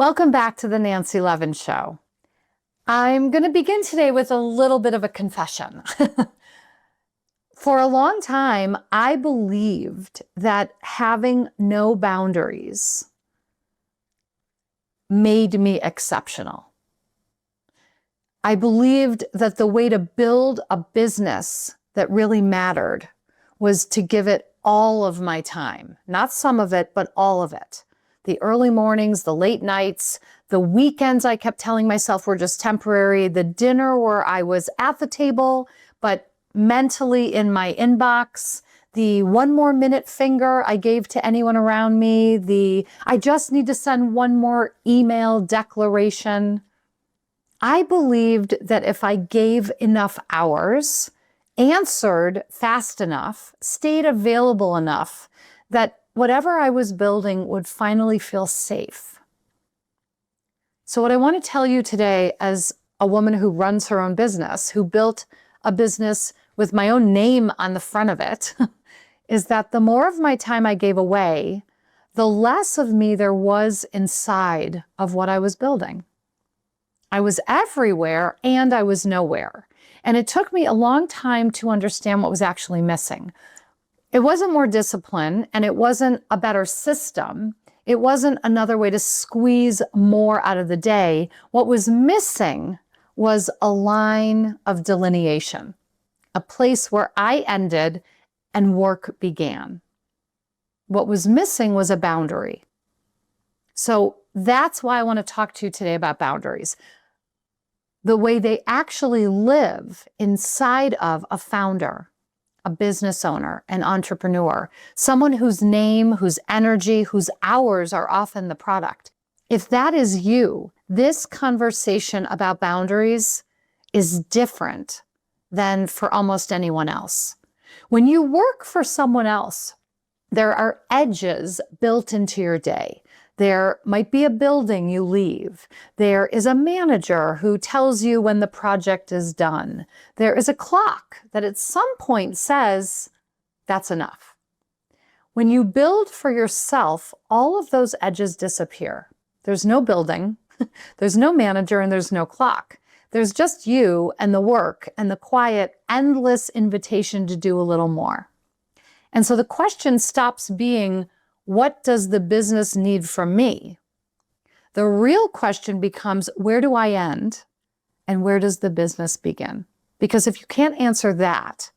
Welcome back to the Nancy Levin Show. I'm going to begin today with a little bit of a confession. For a long time, I believed that having no boundaries made me exceptional. I believed that the way to build a business that really mattered was to give it all of my time, not some of it, but all of it. The early mornings, the late nights, the weekends I kept telling myself were just temporary, the dinner where I was at the table, but mentally in my inbox, the one more minute finger I gave to anyone around me, I just need to send one more email declaration. I believed that if I gave enough hours, answered fast enough, stayed available enough, that whatever I was building would finally feel safe. So what I want to tell you today, as a woman who runs her own business, who built a business with my own name on the front of it, is that the more of my time I gave away, the less of me there was inside of what I was building. I was everywhere and I was nowhere. And it took me a long time to understand what was actually missing. It wasn't more discipline, and it wasn't a better system. It wasn't another way to squeeze more out of the day. What was missing was a line of delineation, a place where I ended and work began. What was missing was a boundary. So that's why I want to talk to you today about boundaries. The way they actually live inside of a founder, a business owner, an entrepreneur, someone whose name, whose energy, whose hours are often the product. If that is you, this conversation about boundaries is different than for almost anyone else. When you work for someone else, there are edges built into your day. There might be a building you leave. There is a manager who tells you when the project is done. There is a clock that at some point says, that's enough. When you build for yourself, all of those edges disappear. There's no building, there's no manager, and there's no clock. There's just you and the work and the quiet, endless invitation to do a little more. And so the question stops being, what does the business need from me? The real question becomes, where do I end and where does the business begin? Because if you can't answer that,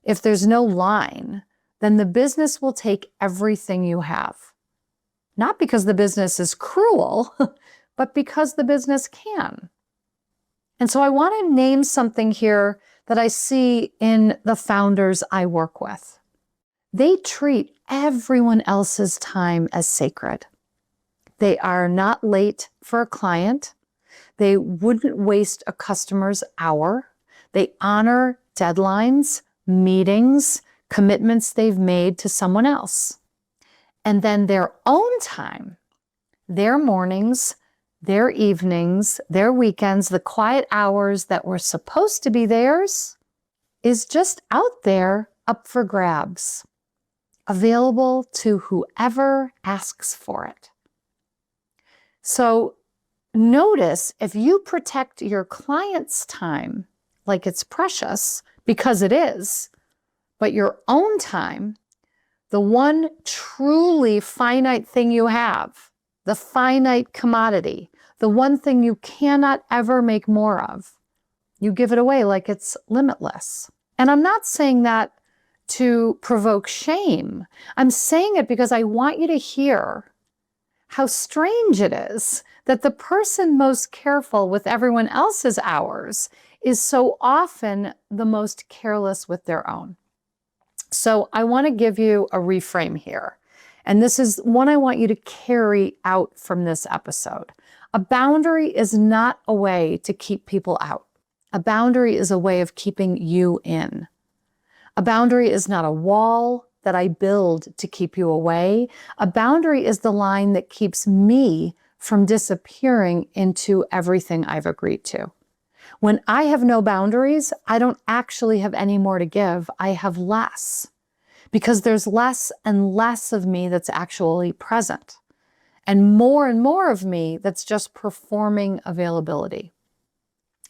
if there's no line, then the business will take everything you have. Not because the business is cruel, but because the business can. And so I want to name something here that I see in the founders I work with. They treat everyone else's time as sacred. They are not late for a client. They wouldn't waste a customer's hour. They honor deadlines, meetings, commitments they've made to someone else. And then their own time, their mornings, their evenings, their weekends, the quiet hours that were supposed to be theirs, is just out there up for grabs, available to whoever asks for it. So notice, if you protect your client's time like it's precious, because it is, but your own time, the one truly finite thing you have, the finite commodity, the one thing you cannot ever make more of, you give it away like it's limitless. And I'm not saying that to provoke shame. I'm saying it because I want you to hear how strange it is that the person most careful with everyone else's hours is so often the most careless with their own. So I want to give you a reframe here. And this is one I want you to carry out from this episode. A boundary is not a way to keep people out. A boundary is a way of keeping you in. A boundary is not a wall that I build to keep you away. A boundary is the line that keeps me from disappearing into everything I've agreed to. When I have no boundaries, I don't actually have any more to give. I have less, because there's less and less of me that's actually present. and more of me that's just performing availability.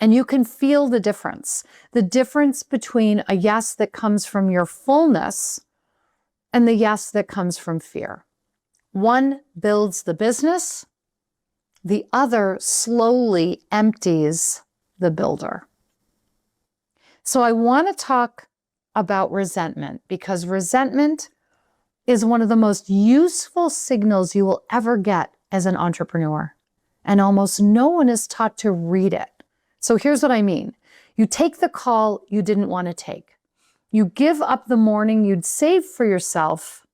And you can feel the difference between a yes that comes from your fullness and the yes that comes from fear. One builds the business, the other slowly empties the builder. So I want to talk about resentment, because resentment is one of the most useful signals you will ever get as an entrepreneur. And almost no one is taught to read it. So here's what I mean. You take the call you didn't want to take. You give up the morning you'd saved for yourself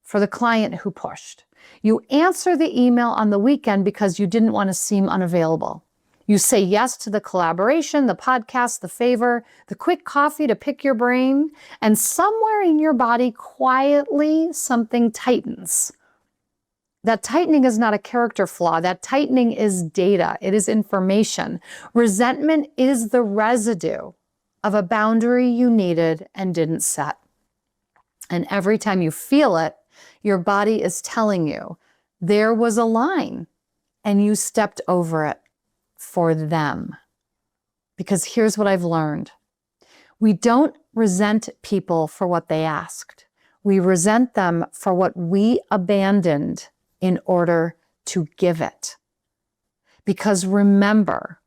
for the client who pushed. You answer the email on the weekend because you didn't want to seem unavailable. You say yes to the collaboration, the podcast, the favor, the quick coffee to pick your brain, and somewhere in your body, quietly, something tightens. That tightening is not a character flaw. That tightening is data. It is information. Resentment is the residue of a boundary you needed and didn't set. And every time you feel it, your body is telling you there was a line and you stepped over it for them. Because here's what I've learned. We don't resent people for what they asked. We resent them for what we abandoned in order to give it. Because remember,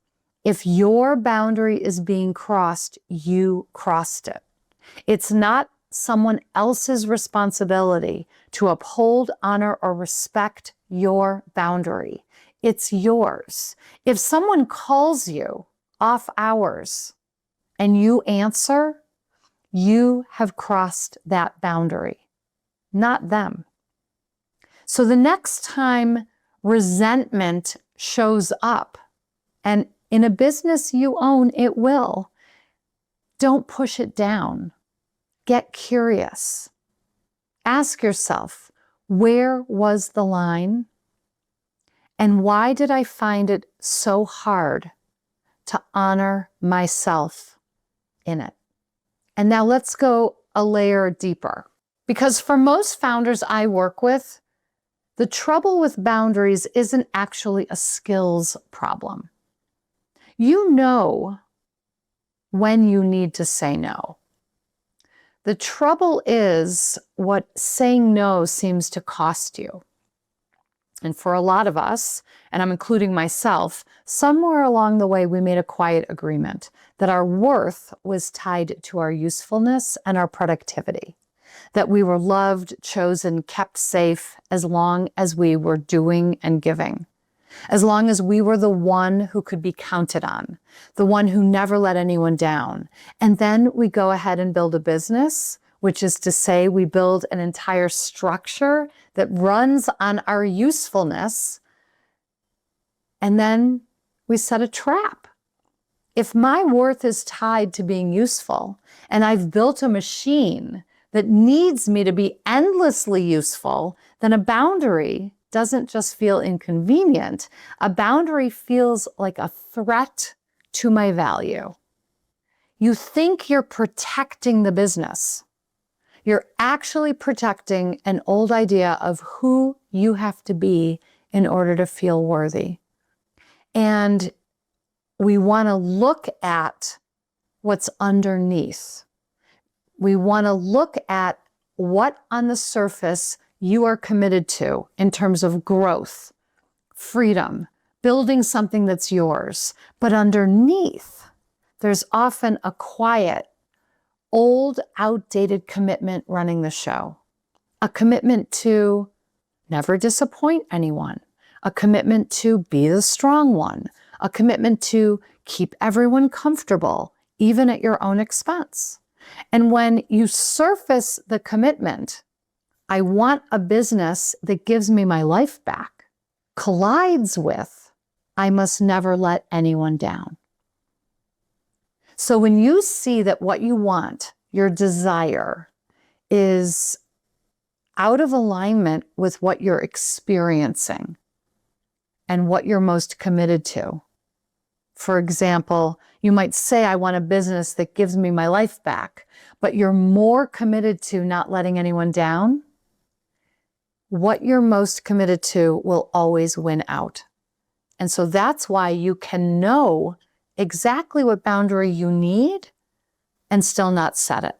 if your boundary is being crossed, you crossed it. It's not someone else's responsibility to uphold, honor, or respect your boundary. It's yours. If someone calls you off hours and you answer, you have crossed that boundary, not them. So the next time resentment shows up, and in a business you own, it will, don't push it down. Get curious. Ask yourself, where was the line? And why did I find it so hard to honor myself in it? And now let's go a layer deeper. Because for most founders I work with, the trouble with boundaries isn't actually a skills problem. You know when you need to say no. The trouble is what saying no seems to cost you. And for a lot of us, and I'm including myself, somewhere along the way we made a quiet agreement that our worth was tied to our usefulness and our productivity. That we were loved, chosen, kept safe as long as we were doing and giving. As long as we were the one who could be counted on, the one who never let anyone down. And then we go ahead and build a business, which is to say we build an entire structure that runs on our usefulness. And then we set a trap. If my worth is tied to being useful, and I've built a machine that needs me to be endlessly useful, then a boundary doesn't just feel inconvenient. A boundary feels like a threat to my value. You think you're protecting the business. You're actually protecting an old idea of who you have to be in order to feel worthy. And we want to look at what's underneath. We want to look at what on the surface you are committed to in terms of growth, freedom, building something that's yours. But underneath, there's often a quiet, old, outdated commitment running the show. A commitment to never disappoint anyone. A commitment to be the strong one. A commitment to keep everyone comfortable, even at your own expense. And when you surface the commitment, I want a business that gives me my life back, collides with, I must never let anyone down. So when you see that what you want, your desire, is out of alignment with what you're experiencing and what you're most committed to. For example, you might say, I want a business that gives me my life back, but you're more committed to not letting anyone down. what you're most committed to will always win out. And so that's why you can know exactly what boundary you need and still not set it.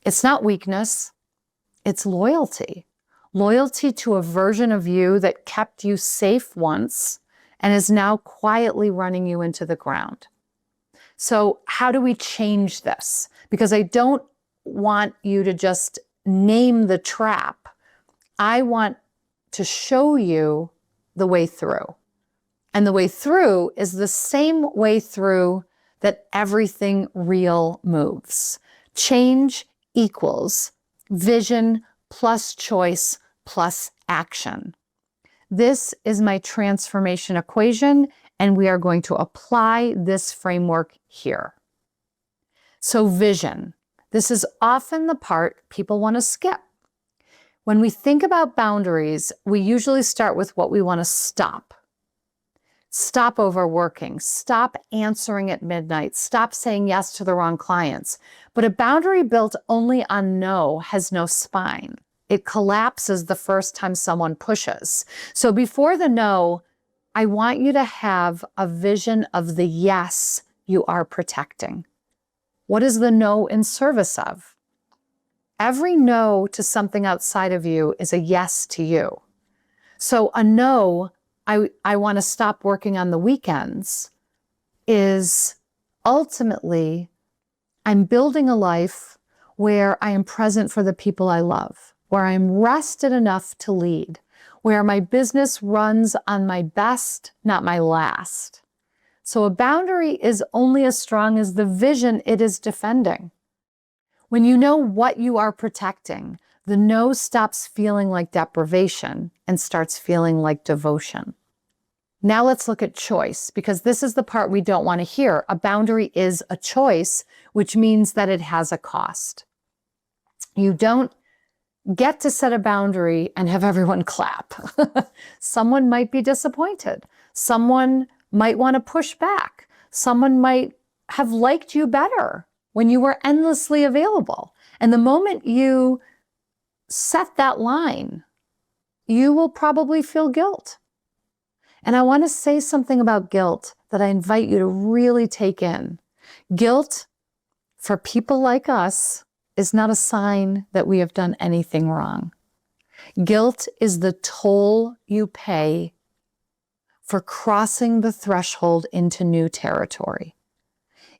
It's not weakness, it's loyalty. Loyalty to a version of you that kept you safe once and is now quietly running you into the ground. So how do we change this? Because I don't want you to just name the trap. I want to show you the way through. And the way through is the same way through that everything real moves. Change equals vision plus choice plus action. This is my transformation equation, and we are going to apply this framework here. So vision. This is often the part people want to skip. When we think about boundaries, we usually start with what we want to stop. Stop overworking, stop answering at midnight, stop saying yes to the wrong clients. But a boundary built only on no has no spine. It collapses the first time someone pushes. So before the no, I want you to have a vision of the yes you are protecting. What is the no in service of? Every no to something outside of you is a yes to you. So a no, I want to stop working on the weekends, is ultimately, I'm building a life where I am present for the people I love, where I'm rested enough to lead, where my business runs on my best, not my last. So a boundary is only as strong as the vision it is defending. When you know what you are protecting, the no stops feeling like deprivation and starts feeling like devotion. Now let's look at choice, because this is the part we don't want to hear. A boundary is a choice, which means that it has a cost. You don't get to set a boundary and have everyone clap. Someone might be disappointed. Someone might want to push back. Someone might have liked you better when you were endlessly available. And the moment you set that line, you will probably feel guilt. And I want to say something about guilt that I invite you to really take in. Guilt, for people like us, is not a sign that we have done anything wrong. Guilt is the toll you pay for crossing the threshold into new territory.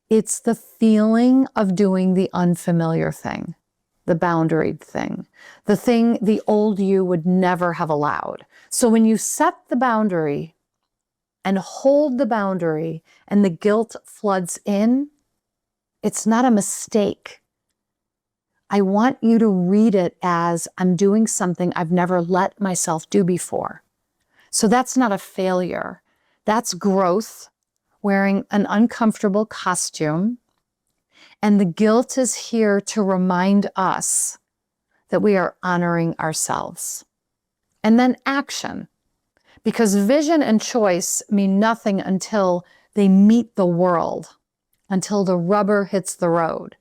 It's the feeling of doing the unfamiliar thing, the boundaried thing, the thing the old you would never have allowed. So when you set the boundary and hold the boundary and the guilt floods in, it's not a mistake. I want you to read it as I'm doing something I've never let myself do before. So that's not a failure. That's growth, wearing an uncomfortable costume. And the guilt is here to remind us that we are honoring ourselves. And then action, because vision and choice mean nothing until they meet the world, until the rubber hits the road.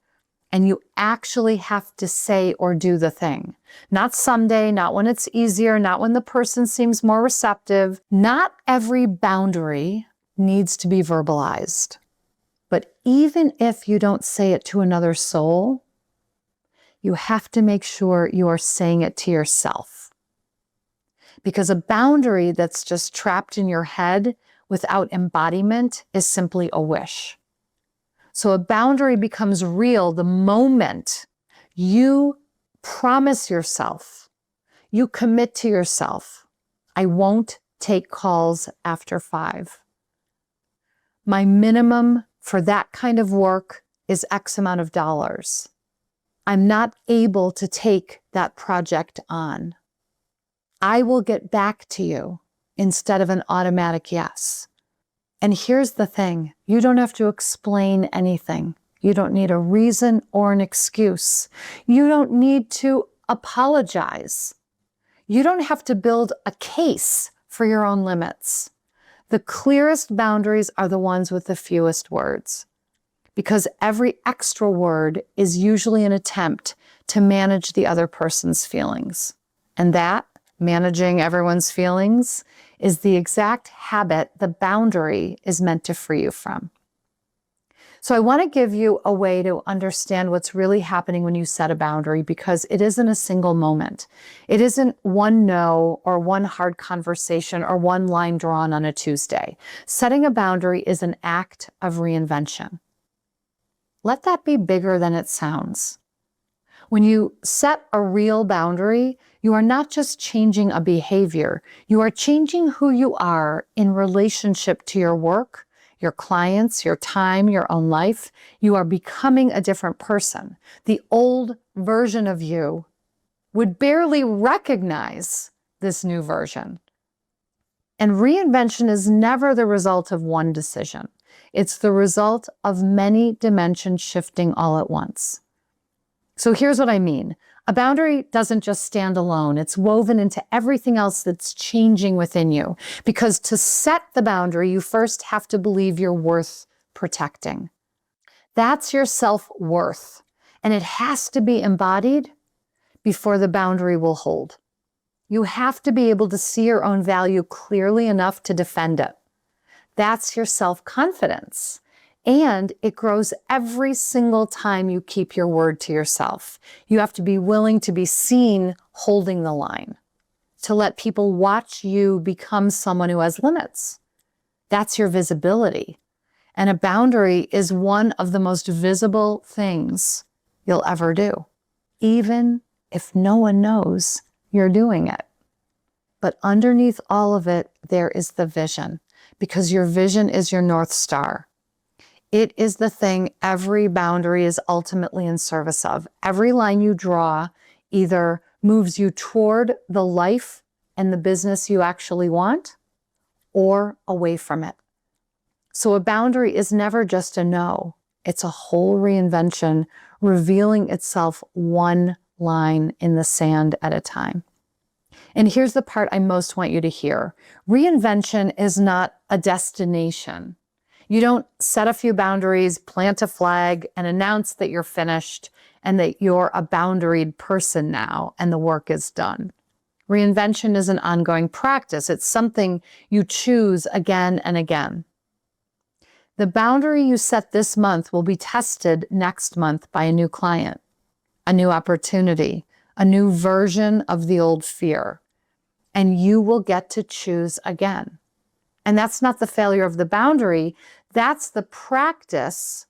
And you actually have to say or do the thing. Not someday, not when it's easier, not when the person seems more receptive. Not every boundary needs to be verbalized. But even if you don't say it to another soul, you have to make sure you are saying it to yourself. Because a boundary that's just trapped in your head without embodiment is simply a wish. So a boundary becomes real the moment you promise yourself, you commit to yourself, I won't take calls after 5. My minimum for that kind of work is X amount of dollars. I'm not able to take that project on. I will get back to you instead of an automatic yes. And here's the thing, you don't have to explain anything. You don't need a reason or an excuse. You don't need to apologize. You don't have to build a case for your own limits. The clearest boundaries are the ones with the fewest words, because every extra word is usually an attempt to manage the other person's feelings. And that managing everyone's feelings, is the exact habit the boundary is meant to free you from. So I want to give you a way to understand what's really happening when you set a boundary, because it isn't a single moment. It isn't one no or one hard conversation or one line drawn on a Tuesday. Setting a boundary is an act of reinvention. Let that be bigger than it sounds. When you set a real boundary, you are not just changing a behavior, you are changing who you are in relationship to your work, your clients, your time, your own life. You are becoming a different person. The old version of you would barely recognize this new version. And reinvention is never the result of one decision. It's the result of many dimensions shifting all at once. So here's what I mean. A boundary doesn't just stand alone. It's woven into everything else that's changing within you. Because to set the boundary, you first have to believe you're worth protecting. That's your self-worth. And it has to be embodied before the boundary will hold. You have to be able to see your own value clearly enough to defend it. That's your self-confidence. And it grows every single time you keep your word to yourself. You have to be willing to be seen holding the line, to let people watch you become someone who has limits. That's your visibility. And a boundary is one of the most visible things you'll ever do, even if no one knows you're doing it. But underneath all of it, there is the vision, because your vision is your North Star. It is the thing every boundary is ultimately in service of. Every line you draw either moves you toward the life and the business you actually want or away from it. So a boundary is never just a no. It's a whole reinvention revealing itself one line in the sand at a time. And here's the part I most want you to hear. Reinvention is not a destination. You don't set a few boundaries, plant a flag, and announce that you're finished and that you're a boundaried person now and the work is done. Reinvention is an ongoing practice. It's something you choose again and again. The boundary you set this month will be tested next month by a new client, a new opportunity, a new version of the old fear, and you will get to choose again. And that's not the failure of the boundary. That's the practice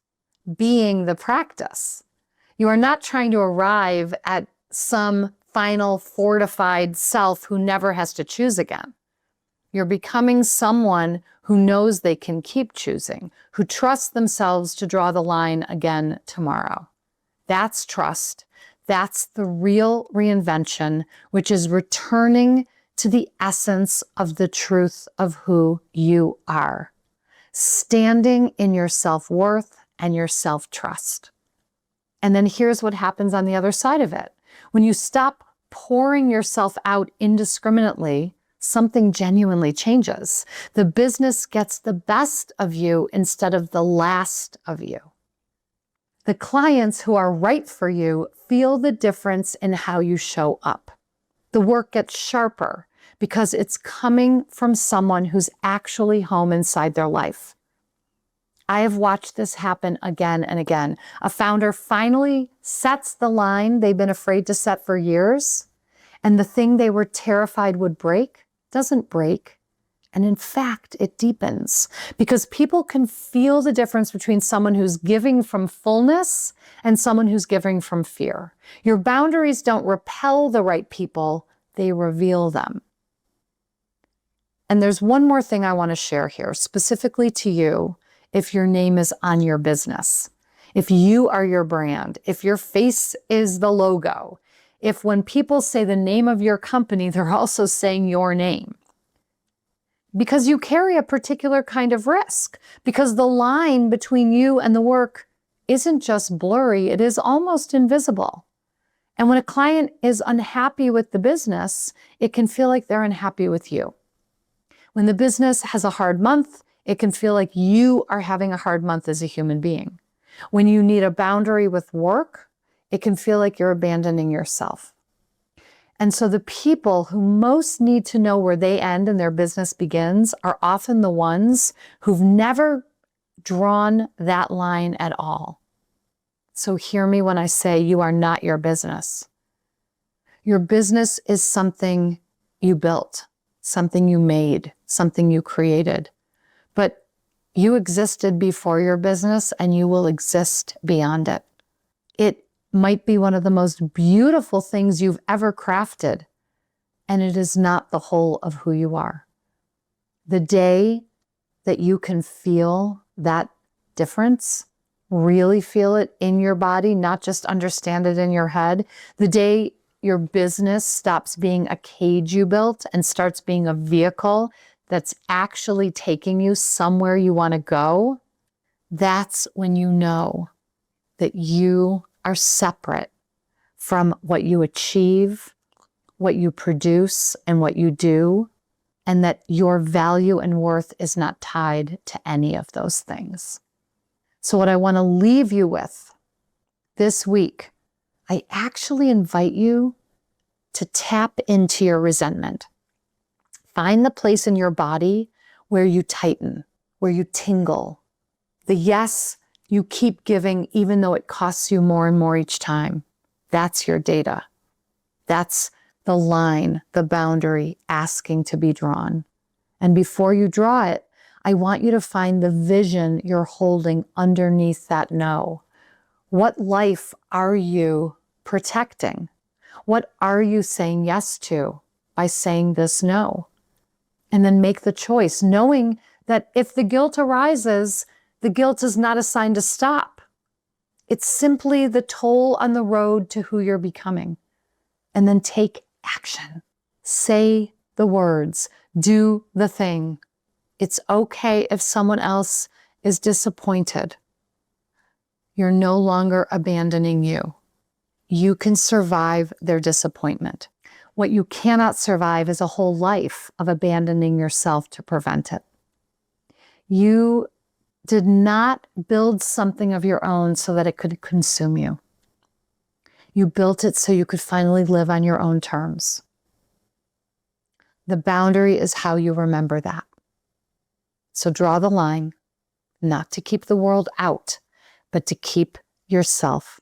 being the practice. You are not trying to arrive at some final fortified self who never has to choose again. You're becoming someone who knows they can keep choosing, who trusts themselves to draw the line again tomorrow. That's trust. That's the real reinvention, which is returning to the essence of the truth of who you are, standing in your self-worth and your self-trust. And then here's what happens on the other side of it. When you stop pouring yourself out indiscriminately, something genuinely changes. The business gets the best of you instead of the last of you. The clients who are right for you feel the difference in how you show up. The work gets sharper because it's coming from someone who's actually home inside their life. I have watched this happen again and again. A founder finally sets the line they've been afraid to set for years, and the thing they were terrified would break doesn't break. And in fact, it deepens because people can feel the difference between someone who's giving from fullness and someone who's giving from fear. Your boundaries don't repel the right people, they reveal them. And there's one more thing I want to share here, specifically to you, if your name is on your business, if you are your brand, if your face is the logo, if when people say the name of your company, they're also saying your name. Because you carry a particular kind of risk, because the line between you and the work isn't just blurry, it is almost invisible. And when a client is unhappy with the business, it can feel like they're unhappy with you. When the business has a hard month, it can feel like you are having a hard month as a human being. When you need a boundary with work, it can feel like you're abandoning yourself. And so the people who most need to know where they end and their business begins are often the ones who've never drawn that line at all. So hear me when I say you are not your business. Your business is something you built, something you made, something you created. But you existed before your business and you will exist beyond it. It might be one of the most beautiful things you've ever crafted, and it is not the whole of who you are. The day that you can feel that difference, really feel it in your body, not just understand it in your head, the day your business stops being a cage you built and starts being a vehicle that's actually taking you somewhere you want to go, that's when you know that you are separate from what you achieve, what you produce, and what you do, and that your value and worth is not tied to any of those things. So what I want to leave you with this week, I actually invite you to tap into your resentment. Find the place in your body where you tighten, where you tingle. The yes you keep giving even though it costs you more and more each time. That's your data. That's the line, the boundary asking to be drawn. And before you draw it, I want you to find the vision you're holding underneath that no. What life are you protecting? What are you saying yes to by saying this no? And then make the choice, knowing that if the guilt arises, the guilt is not a sign to stop. It's simply the toll on the road to who you're becoming. And then take action. Say the words. Do the thing. It's okay if someone else is disappointed. You're no longer abandoning you. You can survive their disappointment. What you cannot survive is a whole life of abandoning yourself to prevent it. You did not build something of your own so that it could consume you. You built it so you could finally live on your own terms. The boundary is how you remember that. So draw the line, not to keep the world out, but to keep yourself